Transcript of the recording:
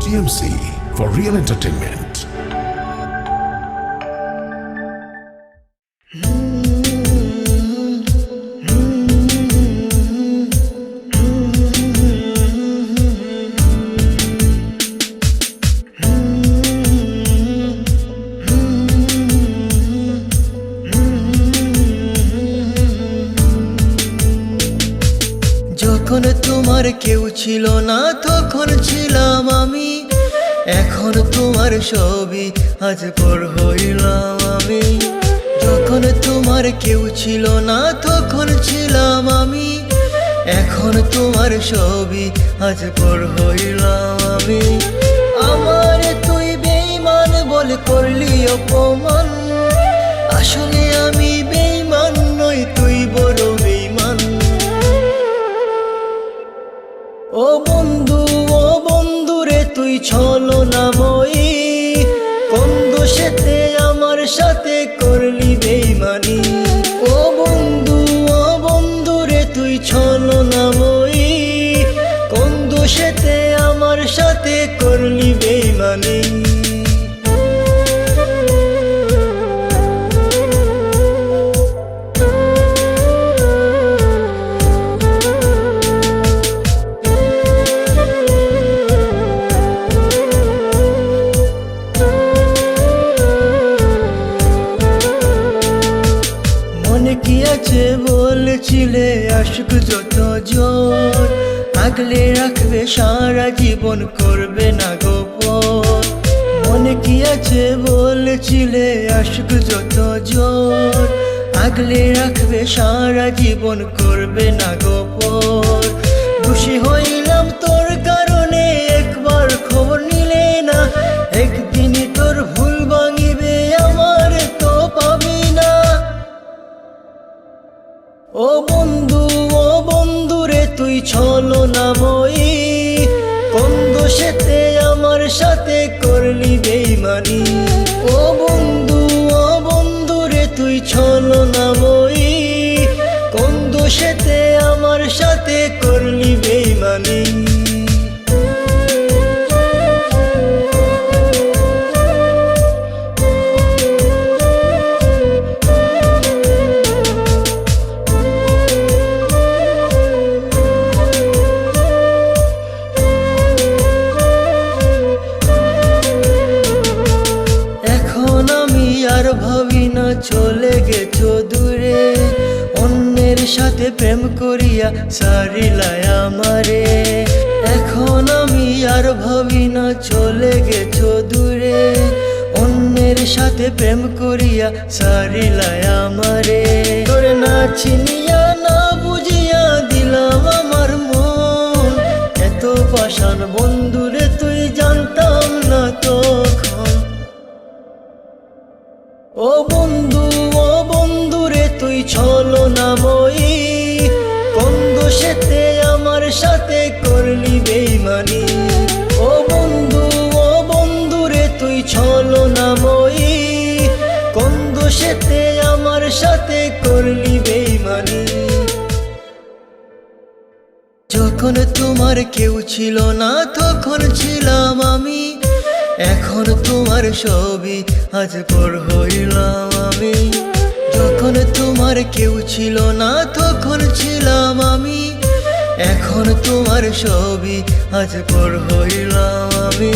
TMC for real entertainment. যখন তোমার কেউ ছিল না তখন ছিলাম আমি, এখন তোমার সবই আজ পর হইলাম আমি। যখন তোমার কেউ ছিল না তখন ছিলাম আমি, এখন তোমার সবই আজ পর হইলাম আমি। আমার তুই বেঈমান বলে করলি অপমান, আসলে আমি বেঈমান নই, তুই বড় বেঈমান। ও বন্ধু রে তুই ছলনাময়ী, কোন দোষেতে আমার সাথে করলি বেঈমানি। ও বন্ধু রে তুই ছলনাময়ী, কোন দোষেতে আমার সাথে করলি বেঈমানি। মনে কি আছে বলেছিলে আশিক যত জোর, আগলে রাখবে সারা জীবন করবে না গোপন। মনে কি আছে বলেছিলে আশিক যত জোর, আগলে রাখবে সারা জীবন করবে না গোপন। খুশি হইলাম তোর কারণে একবার খবর নিলে না, একদিনই তোর ভুল ভাঙিবে আমার তো পাবি না। ও বন্ধু রে তুই ছলনাময়ী, কোন দোষেতে আমার সাথে করলি বেঈমানি। ও বন্ধু রে তুই ছলনাময়ী, কোন দোষেতে আমার সাথে করলি বেঈমানি। আর ভাবি না চলে গেছো দূরে, অন্যের সাথে প্রেম করিয়া সারিলায় আমারে। এখন আমি আর ভাবি না চলে গেছো দূরে, অন্যের সাথে প্রেম করিয়া সারিলায় আমারে। তোর না চিনিয়া না বুঝিয়া দিলাম আমার মন, এত পাষাণ বন্ধুরে তুই জানতাম না তখন। ও বন্ধু রে তুই ছলনাময়ী, কোন দোষেতে আমার সাথে করলি বেঈমানি। ও বন্ধু রে তুই ছলনাময়ী, কোন দোষেতে আমার সাথে করলি বেঈমানি। যখন তোমার কেউ ছিল না তখন ছিলাম আমি, এখন তোমার সবই আজ পর হইলাম আমি। যখন তোমার কেউ ছিল না তখন ছিলাম আমি, এখন তোমার সবই আজ পর হইলাম আমি।